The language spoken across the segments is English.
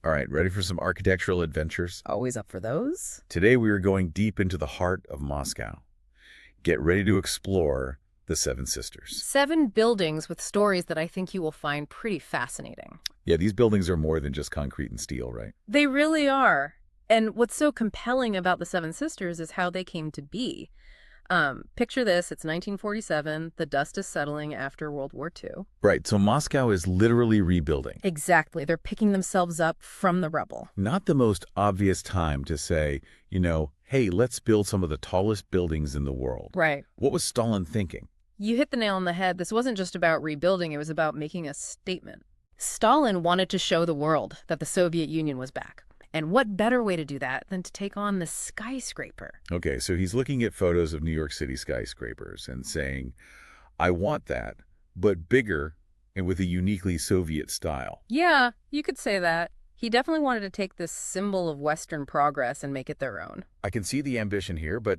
All right, ready for some architectural adventures? Always up for those? Today we are going deep into the heart of Moscow. Get ready to explore the Seven Sisters. 7 buildings with stories that I think you will find pretty fascinating. Yeah, these buildings are more than just concrete and steel, right? They really are. And what's so compelling about the Seven Sisters is how they came to be. Picture this, it's 1947, the dust is settling after World War II. Right, so Moscow is literally rebuilding. Exactly, they're picking themselves up from the rubble. Not the most obvious time to say, hey, let's build some of the tallest buildings in the world. Right. What was Stalin thinking? You hit the nail on the head. This wasn't just about rebuilding, it was about making a statement. Stalin wanted to show the world that the Soviet Union was back. And what better way to do that than to take on the skyscraper? Okay, so he's looking at photos of New York City skyscrapers and saying, I want that, but bigger and with a uniquely Soviet style. Yeah, you could say that. He definitely wanted to take this symbol of Western progress and make it their own. I can see the ambition here, but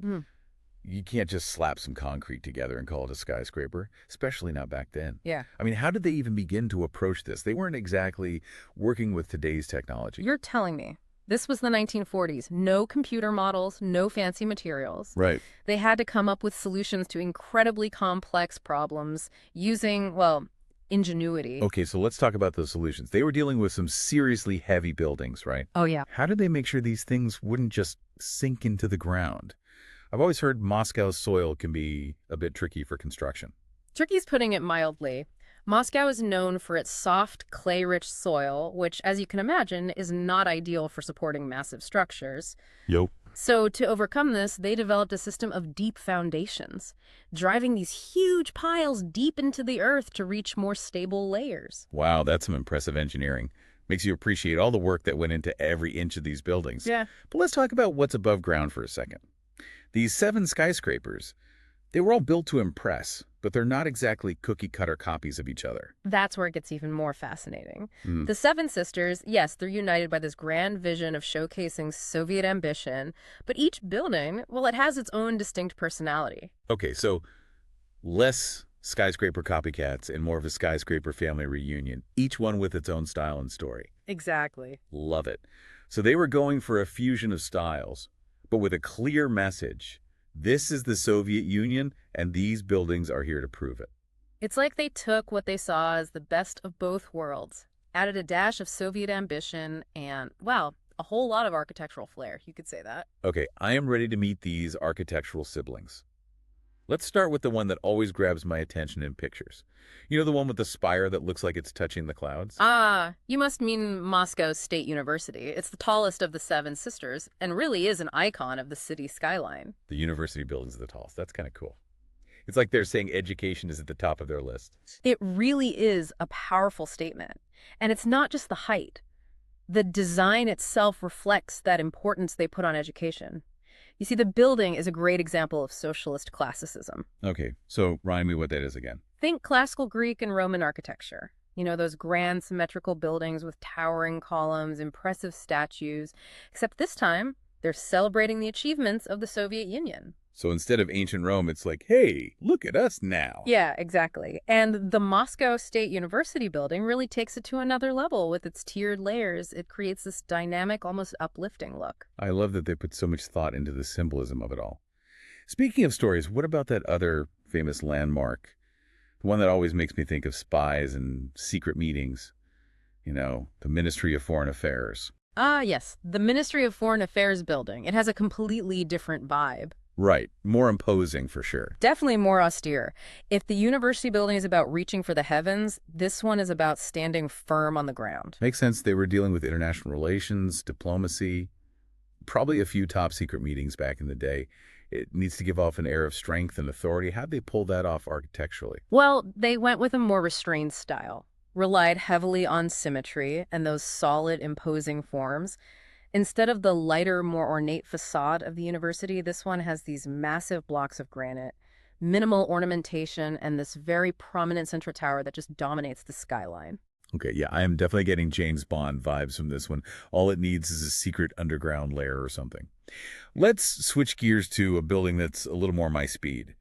you can't just slap some concrete together and call it a skyscraper, especially not back then. Yeah. I mean, how did they even begin to approach this? They weren't exactly working with today's technology. You're telling me. This was the 1940s. No computer models, no fancy materials. Right. They had to come up with solutions to incredibly complex problems using, well, ingenuity. Okay, so let's talk about those solutions. They were dealing with some seriously heavy buildings, right? Oh, yeah. How did they make sure these things wouldn't just sink into the ground? I've always heard Moscow's soil can be a bit tricky for construction. Tricky's putting it mildly. Moscow is known for its soft, clay-rich soil, which, as you can imagine, is not ideal for supporting massive structures. Yo. So to overcome this, they developed a system of deep foundations, driving these huge piles deep into the earth to reach more stable layers. Wow, that's some impressive engineering. Makes you appreciate all the work that went into every inch of these buildings. Yeah. But let's talk about what's above ground for a second. These 7 skyscrapers, they were all built to impress, but they're not exactly cookie-cutter copies of each other. That's where it gets even more fascinating. The Seven Sisters, yes, they're united by this grand vision of showcasing Soviet ambition, but each building, well, it has its own distinct personality. Okay, so less skyscraper copycats and more of a skyscraper family reunion, each one with its own style and story. Exactly. Love it. So they were going for a fusion of styles, but with a clear message. This is the Soviet Union, and these buildings are here to prove it. It's like they took what they saw as the best of both worlds, added a dash of Soviet ambition, and, well, a whole lot of architectural flair, you could say that. Okay, I am ready to meet these architectural siblings. Let's start with the one that always grabs my attention in pictures. You know, the one with the spire that looks like it's touching the clouds? Ah, you must mean Moscow State University. It's the tallest of the Seven Sisters, and really is an icon of the city skyline. The university buildings are the tallest. That's kind of cool. It's like they're saying education is at the top of their list. It really is a powerful statement. And it's not just the height. The design itself reflects that importance they put on education. You see, the building is a great example of socialist classicism. Okay, so remind me what that is again. Think classical Greek and Roman architecture. You know, those grand symmetrical buildings with towering columns, impressive statues. Except this time, they're celebrating the achievements of the Soviet Union. So instead of ancient Rome, it's like, hey, look at us now. Yeah, exactly. And the Moscow State University building really takes it to another level with its tiered layers. It creates this dynamic, almost uplifting look. I love that they put so much thought into the symbolism of it all. Speaking of stories, what about that other famous landmark? The one that always makes me think of spies and secret meetings. You know, the Ministry of Foreign Affairs. Ah, yes, the Ministry of Foreign Affairs building. It has a completely different vibe. Right. More imposing for sure. Definitely more austere. If the university building is about reaching for the heavens, this one is about standing firm on the ground. Makes sense. They were dealing with international relations, diplomacy, probably a few top secret meetings back in the day. It needs to give off an air of strength and authority. How'd they pull that off architecturally? Well, they went with a more restrained style, relied heavily on symmetry and those solid, imposing forms. Instead of the lighter, more ornate facade of the university, this one has these massive blocks of granite, minimal ornamentation, and this very prominent central tower that just dominates the skyline. Okay, yeah, I am definitely getting James Bond vibes from this one. All it needs is a secret underground lair or something. Let's switch gears to a building that's a little more my speed.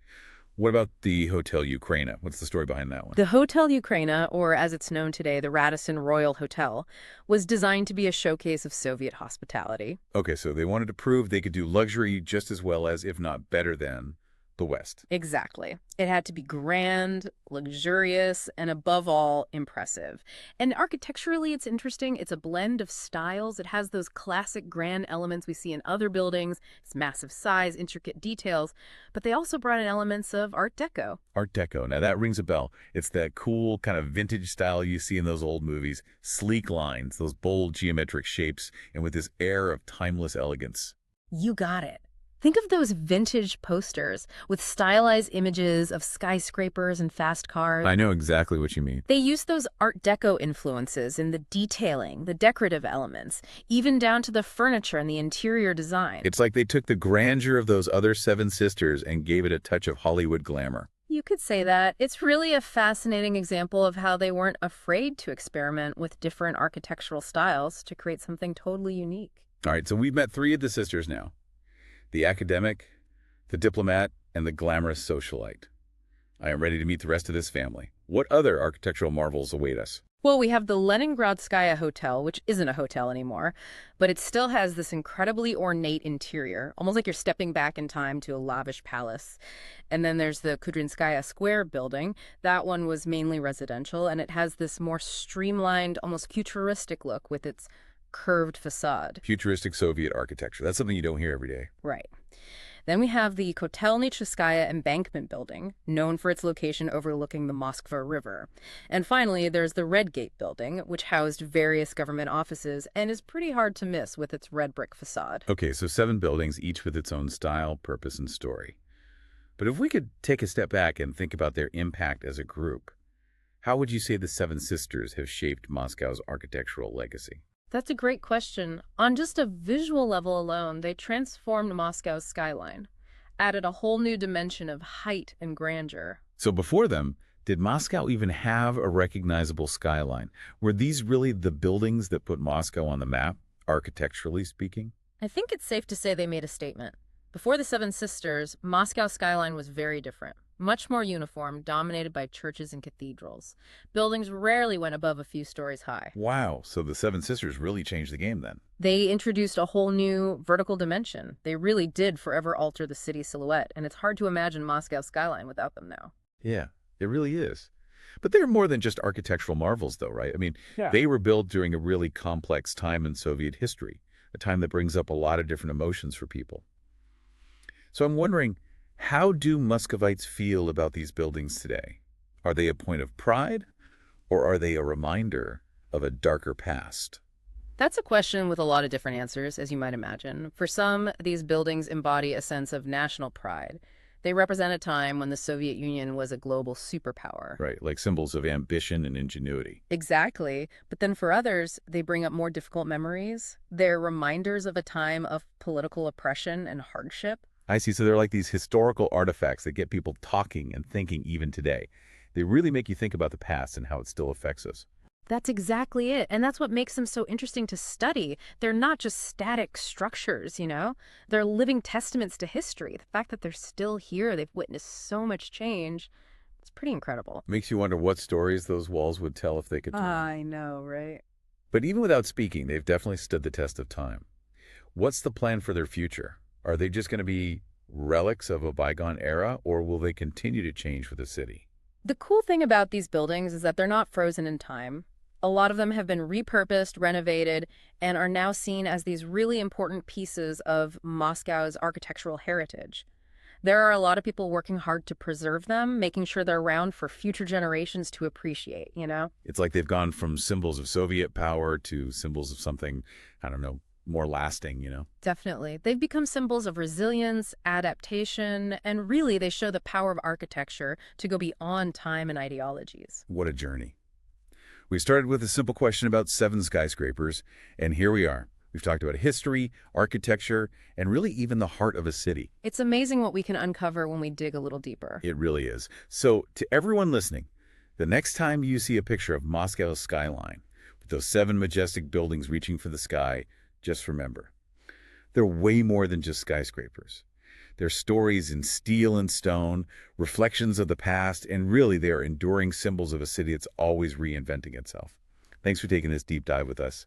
What about the Hotel Ukraina? What's the story behind that one? The Hotel Ukraina, or as it's known today, the Radisson Royal Hotel, was designed to be a showcase of Soviet hospitality. Okay, so they wanted to prove they could do luxury just as well as, if not better than, the West. Exactly. It had to be grand, luxurious, and above all, impressive. And architecturally, it's interesting. It's a blend of styles. It has those classic grand elements we see in other buildings. It's massive size, intricate details, but they also brought in elements of Art Deco. Art Deco. Now that rings a bell. It's that cool kind of vintage style you see in those old movies. Sleek lines, those bold geometric shapes, and with this air of timeless elegance. You got it. Think of those vintage posters with stylized images of skyscrapers and fast cars. I know exactly what you mean. They use those Art Deco influences in the detailing, the decorative elements, even down to the furniture and the interior design. It's like they took the grandeur of those other Seven Sisters and gave it a touch of Hollywood glamour. You could say that. It's really a fascinating example of how they weren't afraid to experiment with different architectural styles to create something totally unique. All right, so we've met three of the sisters now. The academic, the diplomat, and the glamorous socialite. I am ready to meet the rest of this family. What other architectural marvels await us? Well, we have the Leningradskaya Hotel, which isn't a hotel anymore, but it still has this incredibly ornate interior, almost like you're stepping back in time to a lavish palace. And then there's the Kudrinskaya Square building. That one was mainly residential, and it has this more streamlined, almost futuristic look with its curved facade. Futuristic Soviet architecture. That's something you don't hear every day. Right. Then we have the Kotelnicheskaya Embankment Building, known for its location overlooking the Moskva River. And finally, there's the Red Gate Building, which housed various government offices and is pretty hard to miss with its red brick facade. Okay, so 7 buildings, each with its own style, purpose, and story. But if we could take a step back and think about their impact as a group, how would you say the Seven Sisters have shaped Moscow's architectural legacy? That's a great question. On just a visual level alone, they transformed Moscow's skyline, added a whole new dimension of height and grandeur. So before them, did Moscow even have a recognizable skyline? Were these really the buildings that put Moscow on the map, architecturally speaking? I think it's safe to say they made a statement. Before the Seven Sisters, Moscow's skyline was very different. Much more uniform, dominated by churches and cathedrals. Buildings rarely went above a few stories high. Wow, so the Seven Sisters really changed the game then. They introduced a whole new vertical dimension. They really did forever alter the city's silhouette, and it's hard to imagine Moscow's skyline without them now. Yeah, it really is. But they're more than just architectural marvels, though, right? I mean, They were built during a really complex time in Soviet history, a time that brings up a lot of different emotions for people. So I'm wondering, how do Muscovites feel about these buildings today? Are they a point of pride, or are they a reminder of a darker past? That's a question with a lot of different answers, as you might imagine. For some, these buildings embody a sense of national pride. They represent a time when the Soviet Union was a global superpower. Right, like symbols of ambition and ingenuity. Exactly. But then for others, they bring up more difficult memories. They're reminders of a time of political oppression and hardship. I see. So they're like these historical artifacts that get people talking and thinking even today. They really make you think about the past and how it still affects us. That's exactly it. And that's what makes them so interesting to study. They're not just static structures, you know? They're living testaments to history. The fact that they're still here, they've witnessed so much change, it's pretty incredible. Makes you wonder what stories those walls would tell if they could talk. I know, right? But even without speaking, they've definitely stood the test of time. What's the plan for their future? Are they just going to be relics of a bygone era, or will they continue to change with the city? The cool thing about these buildings is that they're not frozen in time. A lot of them have been repurposed, renovated, and are now seen as these really important pieces of Moscow's architectural heritage. There are a lot of people working hard to preserve them, making sure they're around for future generations to appreciate, you know? It's like they've gone from symbols of Soviet power to symbols of something, I don't know, more lasting, you know? Definitely. They've become symbols of resilience, adaptation, and really they show the power of architecture to go beyond time and ideologies. What a journey. We started with a simple question about 7 skyscrapers, and here we are. We've talked about history, architecture, and really even the heart of a city. It's amazing what we can uncover when we dig a little deeper. It really is. So to everyone listening, the next time you see a picture of Moscow's skyline, with those 7 majestic buildings reaching for the sky, just remember, they're way more than just skyscrapers. They're stories in steel and stone, reflections of the past, and really they are enduring symbols of a city that's always reinventing itself. Thanks for taking this deep dive with us.